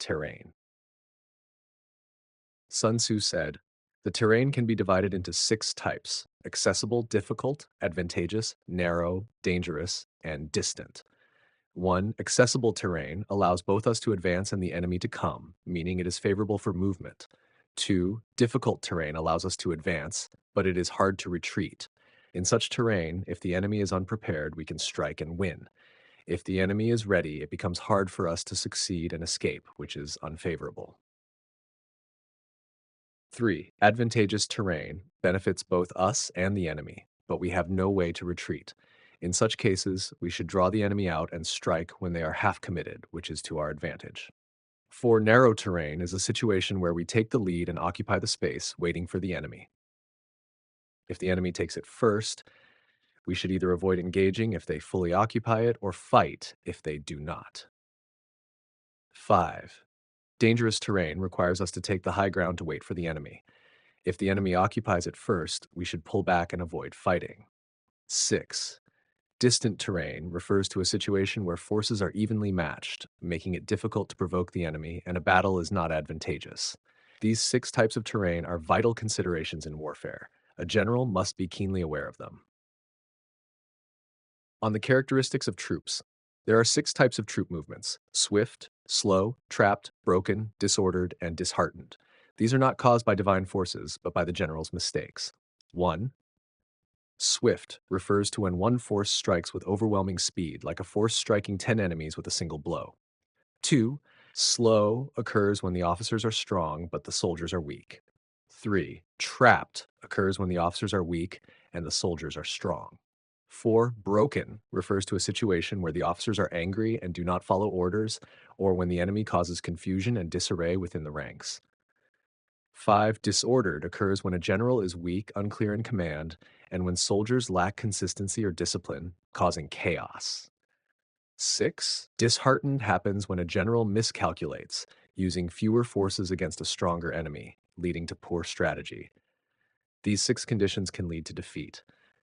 terrain. Sun Tzu said, "The terrain can be divided into 6 types: accessible, difficult, advantageous, narrow, dangerous, and distant." 1. Accessible terrain allows both us to advance and the enemy to come, meaning it is favorable for movement. 2. Difficult terrain allows us to advance, but it is hard to retreat. In such terrain, if the enemy is unprepared, we can strike and win. If the enemy is ready, it becomes hard for us to succeed and escape, which is unfavorable. 3. Advantageous terrain benefits both us and the enemy, but we have no way to retreat. In such cases, we should draw the enemy out and strike when they are half committed, which is to our advantage. 4. Narrow terrain is a situation where we take the lead and occupy the space, waiting for the enemy. If the enemy takes it first, we should either avoid engaging if they fully occupy it or fight if they do not. 5. Dangerous terrain requires us to take the high ground to wait for the enemy. If the enemy occupies it first, we should pull back and avoid fighting. 6. Distant terrain refers to a situation where forces are evenly matched, making it difficult to provoke the enemy, and a battle is not advantageous. These 6 types of terrain are vital considerations in warfare. A general must be keenly aware of them. On the characteristics of troops, there are 6 types of troop movements: swift, slow, trapped, broken, disordered, and disheartened. These are not caused by divine forces, but by the general's mistakes. 1. Swift refers to when one force strikes with overwhelming speed, like a force striking 10 enemies with a single blow. 2. Slow occurs when the officers are strong, but the soldiers are weak. 3. Trapped occurs when the officers are weak and the soldiers are strong. 4. Broken refers to a situation where the officers are angry and do not follow orders, or when the enemy causes confusion and disarray within the ranks. 5. Disordered occurs when a general is weak, unclear in command, and when soldiers lack consistency or discipline, causing chaos. 6. Disheartened happens when a general miscalculates, using fewer forces against a stronger enemy, leading to poor strategy. These 6 conditions can lead to defeat.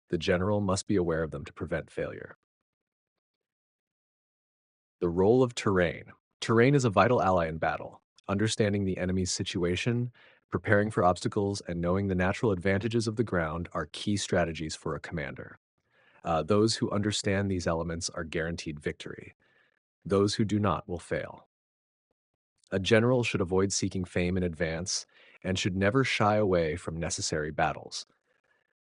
The general must be aware of them to prevent failure. The role of terrain. Terrain is a vital ally in battle. Understanding the enemy's situation, preparing for obstacles, and knowing the natural advantages of the ground are key strategies for a commander. Those who understand these elements are guaranteed victory. Those who do not will fail. A general should avoid seeking fame in advance and should never shy away from necessary battles.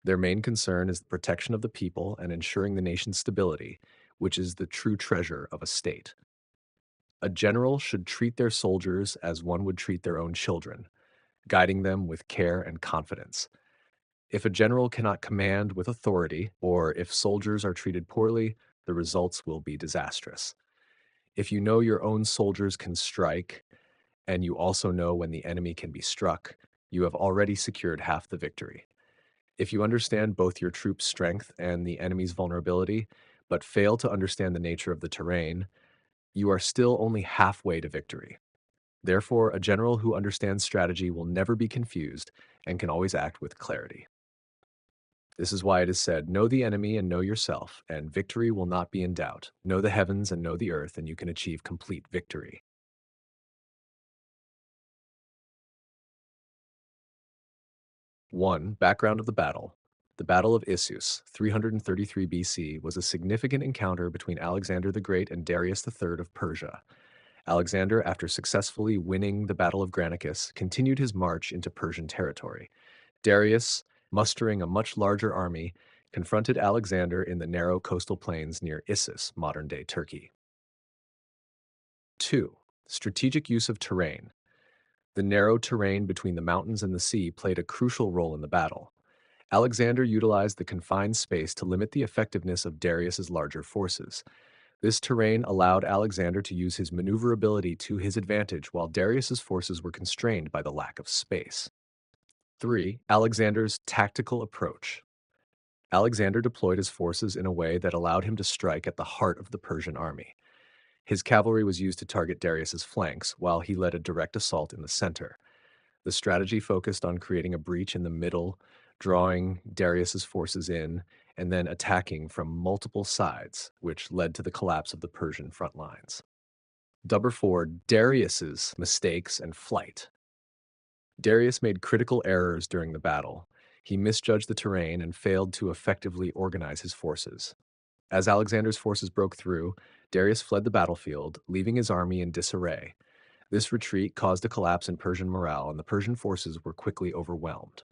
Their main concern is the protection of the people and ensuring the nation's stability, which is the true treasure of a state. A general should treat their soldiers as one would treat their own children, guiding them with care and confidence. If a general cannot command with authority, or if soldiers are treated poorly, the results will be disastrous. If you know your own soldiers can strike, and you also know when the enemy can be struck, you have already secured half the victory. If you understand both your troops' strength and the enemy's vulnerability, but fail to understand the nature of the terrain, you are still only halfway to victory. Therefore, a general who understands strategy will never be confused and can always act with clarity. This is why it is said, "Know the enemy and know yourself, and victory will not be in doubt. Know the heavens and know the earth, and you can achieve complete victory." 1. Background of the battle. The Battle of Issus, 333 BC, was a significant encounter between Alexander the Great and Darius III of Persia. Alexander, after successfully winning the Battle of Granicus, continued his march into Persian territory. Darius, mustering a much larger army, confronted Alexander in the narrow coastal plains near Issus, modern-day Turkey. 2. Strategic use of terrain. The narrow terrain between the mountains and the sea played a crucial role in the battle. Alexander utilized the confined space to limit the effectiveness of Darius's larger forces. This terrain allowed Alexander to use his maneuverability to his advantage while Darius's forces were constrained by the lack of space. 3. Alexander's tactical approach. Alexander deployed his forces in a way that allowed him to strike at the heart of the Persian army. His cavalry was used to target Darius's flanks, while he led a direct assault in the center. The strategy focused on creating a breach in the middle, drawing Darius's forces in, and then attacking from multiple sides, which led to the collapse of the Persian front lines. Number 4, Darius's mistakes and flight. Darius made critical errors during the battle. He misjudged the terrain and failed to effectively organize his forces. As Alexander's forces broke through, Darius fled the battlefield, leaving his army in disarray. This retreat caused a collapse in Persian morale, and the Persian forces were quickly overwhelmed.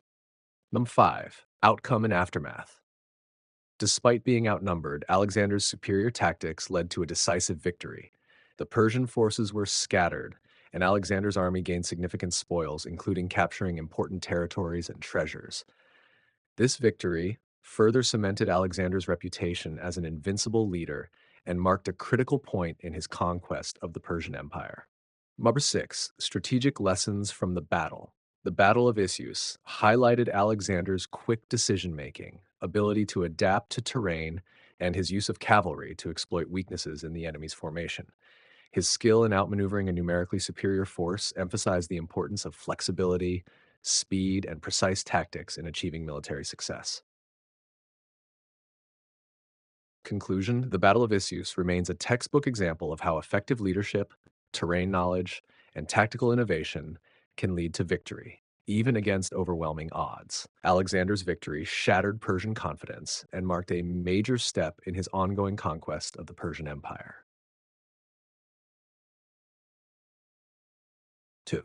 Number 5, Outcome and aftermath. Despite being outnumbered, Alexander's superior tactics led to a decisive victory. The Persian forces were scattered, and Alexander's army gained significant spoils, including capturing important territories and treasures. This victory further cemented Alexander's reputation as an invincible leader and marked a critical point in his conquest of the Persian Empire. Number 6, Strategic Lessons from the Battle. The Battle of Issus highlighted Alexander's quick decision-making, ability to adapt to terrain, and his use of cavalry to exploit weaknesses in the enemy's formation. His skill in outmaneuvering a numerically superior force emphasized the importance of flexibility, speed, and precise tactics in achieving military success. Conclusion: the Battle of Issus remains a textbook example of how effective leadership, terrain knowledge, and tactical innovation can lead to victory, even against overwhelming odds. Alexander's victory shattered Persian confidence and marked a major step in his ongoing conquest of the Persian Empire. 2.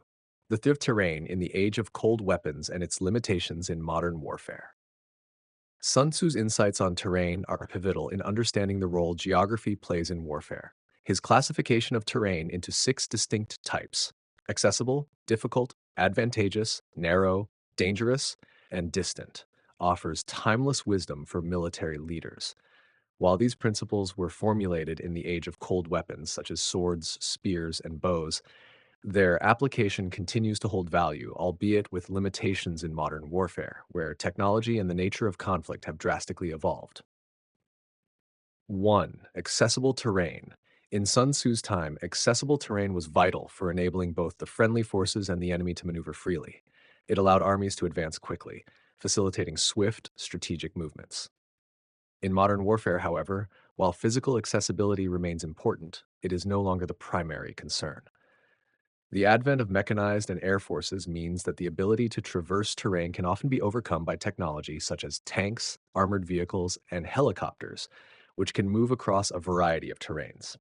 The theory of terrain in the age of cold weapons and its limitations in modern warfare. Sun Tzu's insights on terrain are pivotal in understanding the role geography plays in warfare. His classification of terrain into 6 distinct types: accessible, difficult, advantageous, narrow, dangerous, and distant offers timeless wisdom for military leaders. While these principles were formulated in the age of cold weapons such as swords, spears, and bows, their application continues to hold value, albeit with limitations in modern warfare, where technology and the nature of conflict have drastically evolved. 1. Accessible terrain. In Sun Tzu's time, accessible terrain was vital for enabling both the friendly forces and the enemy to maneuver freely. It allowed armies to advance quickly, facilitating swift, strategic movements. In modern warfare, however, while physical accessibility remains important, it is no longer the primary concern. The advent of mechanized and air forces means that the ability to traverse terrain can often be overcome by technology such as tanks, armored vehicles, and helicopters, which can move across a variety of terrains.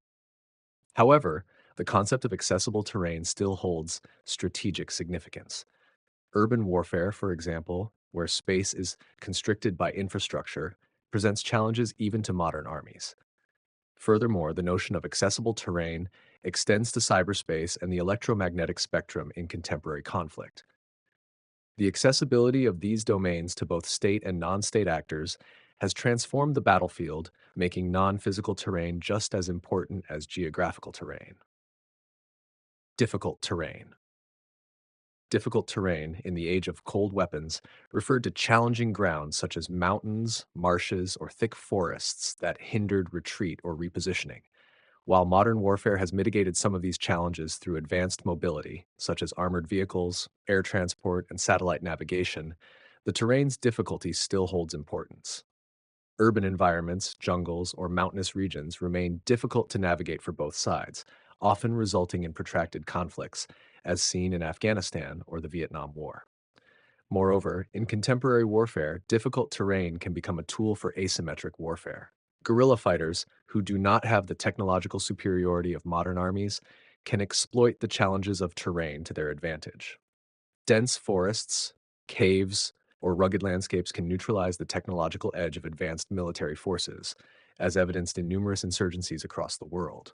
However, the concept of accessible terrain still holds strategic significance. Urban warfare, for example, where space is constricted by infrastructure, presents challenges even to modern armies. Furthermore, the notion of accessible terrain extends to cyberspace and the electromagnetic spectrum in contemporary conflict. The accessibility of these domains to both state and non-state actors has transformed the battlefield, making non-physical terrain just as important as geographical terrain. Difficult terrain. Difficult terrain in the age of cold weapons referred to challenging grounds such as mountains, marshes, or thick forests that hindered retreat or repositioning. While modern warfare has mitigated some of these challenges through advanced mobility, such as armored vehicles, air transport, and satellite navigation, the terrain's difficulty still holds importance. Urban environments, jungles, or mountainous regions remain difficult to navigate for both sides, often resulting in protracted conflicts, as seen in Afghanistan or the Vietnam War. Moreover, in contemporary warfare, difficult terrain can become a tool for asymmetric warfare. Guerrilla fighters, who do not have the technological superiority of modern armies, can exploit the challenges of terrain to their advantage. Dense forests, caves, or rugged landscapes can neutralize the technological edge of advanced military forces, as evidenced in numerous insurgencies across the world.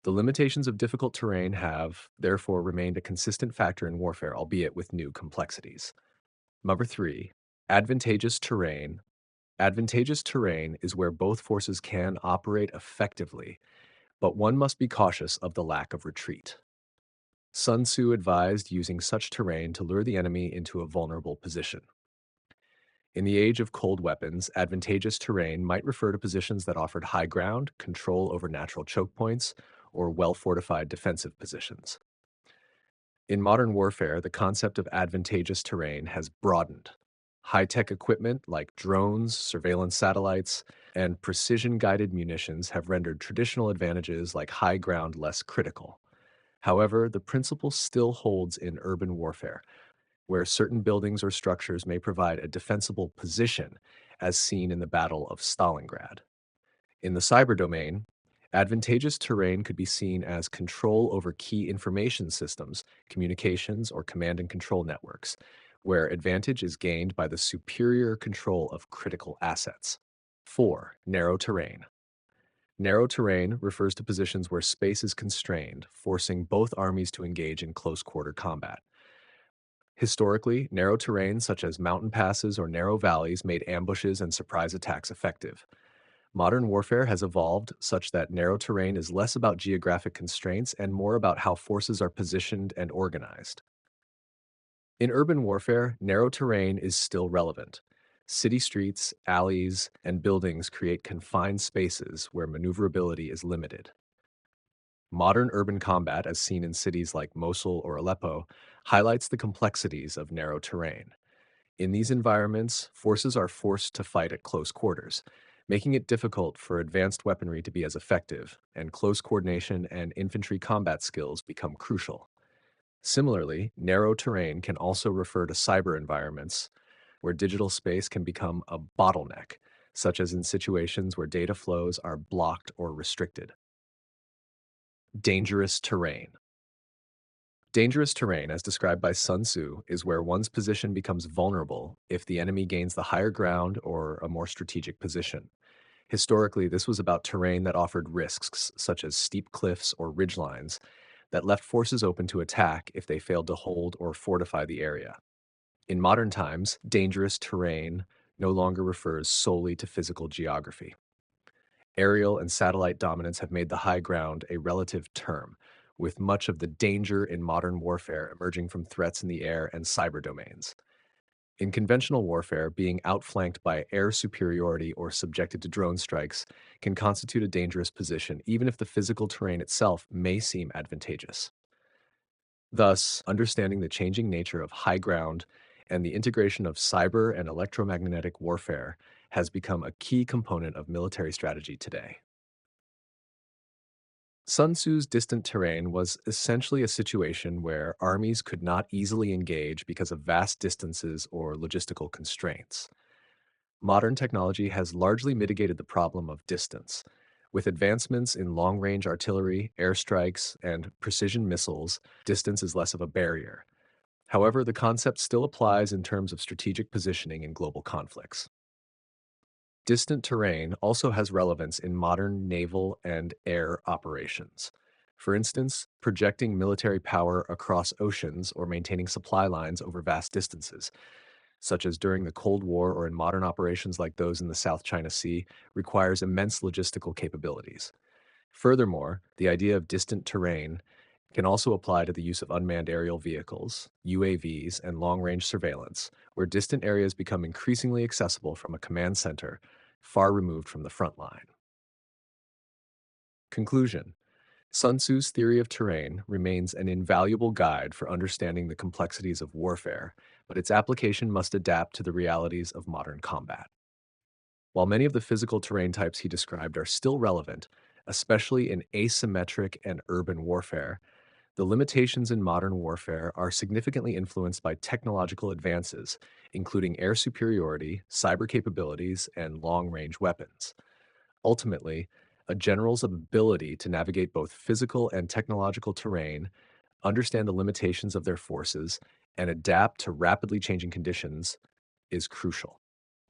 The limitations of difficult terrain have, therefore, remained a consistent factor in warfare, albeit with new complexities. Number 3, advantageous terrain. Advantageous terrain is where both forces can operate effectively, but one must be cautious of the lack of retreat. Sun Tzu advised using such terrain to lure the enemy into a vulnerable position. In the age of cold weapons, advantageous terrain might refer to positions that offered high ground, control over natural choke points, or well-fortified defensive positions. In modern warfare, the concept of advantageous terrain has broadened. High tech equipment like drones, surveillance satellites, and precision guided munitions have rendered traditional advantages like high ground less critical. However, the principle still holds in urban warfare, where certain buildings or structures may provide a defensible position, as seen in the Battle of Stalingrad. In the cyber domain, advantageous terrain could be seen as control over key information systems, communications, or command and control networks, where advantage is gained by the superior control of critical assets. 4. Narrow terrain. Narrow terrain refers to positions where space is constrained, forcing both armies to engage in close quarter combat. Historically, narrow terrain such as mountain passes or narrow valleys made ambushes and surprise attacks effective. Modern warfare has evolved such that narrow terrain is less about geographic constraints and more about how forces are positioned and organized. In urban warfare, narrow terrain is still relevant. City streets, alleys, and buildings create confined spaces where maneuverability is limited. Modern urban combat, as seen in cities like Mosul or Aleppo, highlights the complexities of narrow terrain. In these environments, forces are forced to fight at close quarters, making it difficult for advanced weaponry to be as effective, and close coordination and infantry combat skills become crucial. Similarly, narrow terrain can also refer to cyber environments where digital space can become a bottleneck, such as in situations where data flows are blocked or restricted. Dangerous terrain. Dangerous terrain, as described by Sun Tzu, is where one's position becomes vulnerable if the enemy gains the higher ground or a more strategic position. Historically, this was about terrain that offered risks, such as steep cliffs or ridgelines, that left forces open to attack if they failed to hold or fortify the area. In modern times, dangerous terrain no longer refers solely to physical geography. Aerial and satellite dominance have made the high ground a relative term, with much of the danger in modern warfare emerging from threats in the air and cyber domains. In conventional warfare, being outflanked by air superiority or subjected to drone strikes can constitute a dangerous position, even if the physical terrain itself may seem advantageous. Thus, understanding the changing nature of high ground and the integration of cyber and electromagnetic warfare has become a key component of military strategy today. Sun Tzu's distant terrain was essentially a situation where armies could not easily engage because of vast distances or logistical constraints. Modern technology has largely mitigated the problem of distance. With advancements in long range artillery, airstrikes, and precision missiles, distance is less of a barrier. However, the concept still applies in terms of strategic positioning in global conflicts. Distant terrain also has relevance in modern naval and air operations. For instance, projecting military power across oceans or maintaining supply lines over vast distances, such as during the Cold War or in modern operations like those in the South China Sea, requires immense logistical capabilities. Furthermore, the idea of distant terrain can also apply to the use of unmanned aerial vehicles, UAVs, and long range surveillance, where distant areas become increasingly accessible from a command center far removed from the front line. Conclusion. Sun Tzu's theory of terrain remains an invaluable guide for understanding the complexities of warfare, but its application must adapt to the realities of modern combat. While many of the physical terrain types he described are still relevant, especially in asymmetric and urban warfare, the limitations in modern warfare are significantly influenced by technological advances, including air superiority, cyber capabilities, and long range weapons. Ultimately, a general's ability to navigate both physical and technological terrain, understand the limitations of their forces, and adapt to rapidly changing conditions is crucial.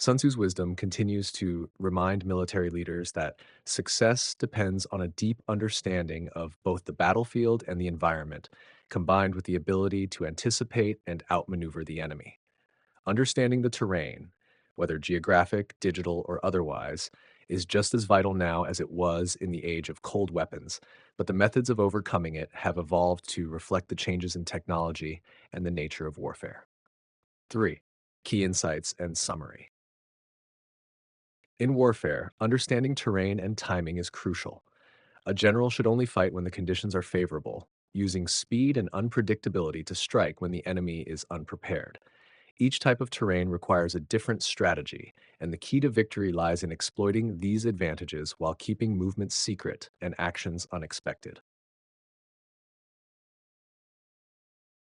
Sun Tzu's wisdom continues to remind military leaders that success depends on a deep understanding of both the battlefield and the environment, combined with the ability to anticipate and outmaneuver the enemy. Understanding the terrain, whether geographic, digital, or otherwise, is just as vital now as it was in the age of cold weapons, but the methods of overcoming it have evolved to reflect the changes in technology and the nature of warfare. 3. Key insights and summary. In warfare, understanding terrain and timing is crucial. A general should only fight when the conditions are favorable, using speed and unpredictability to strike when the enemy is unprepared. Each type of terrain requires a different strategy, and the key to victory lies in exploiting these advantages while keeping movements secret and actions unexpected.